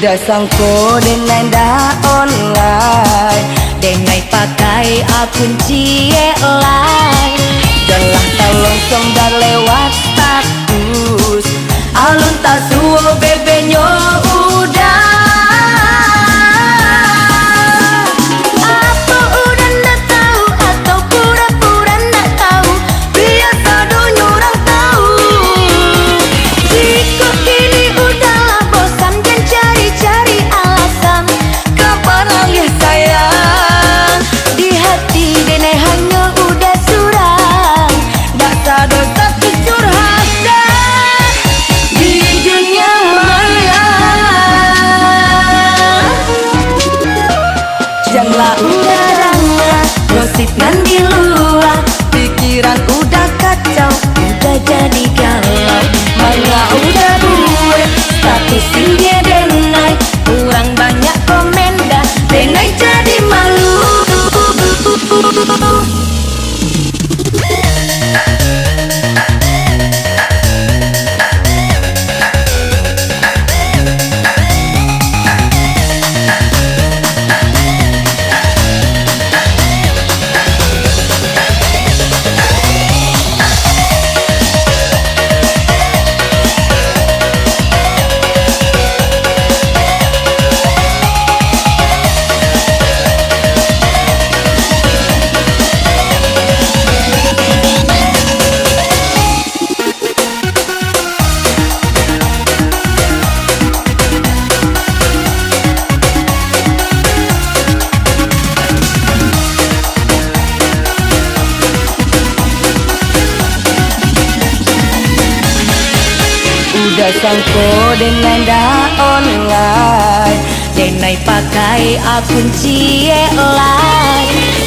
Udah sangko dengan dah online, dengan pakai akun cie lain. Janganlah tak longsong dan lewat status, alun tak suwo bebenyo udah. Apa udah ndak tahu atau pura-pura ndak tahu, biasa dunia orang tahu. Jika kini udahlah bosan dan cari-cari alasan, kapan ya sayang? Di hati denai hanya udah suram, ndak sadar tapi curhat di dunia maya. Janganlah udah rangat, gosip nan di luar, pikiran udah kacau, udah jadi galau. Mangga udah duit, status tinggi denai, kurang banyak komen dah, denai jadi malu. Udah sangko dengan dah online, denai pakai akun cie lain.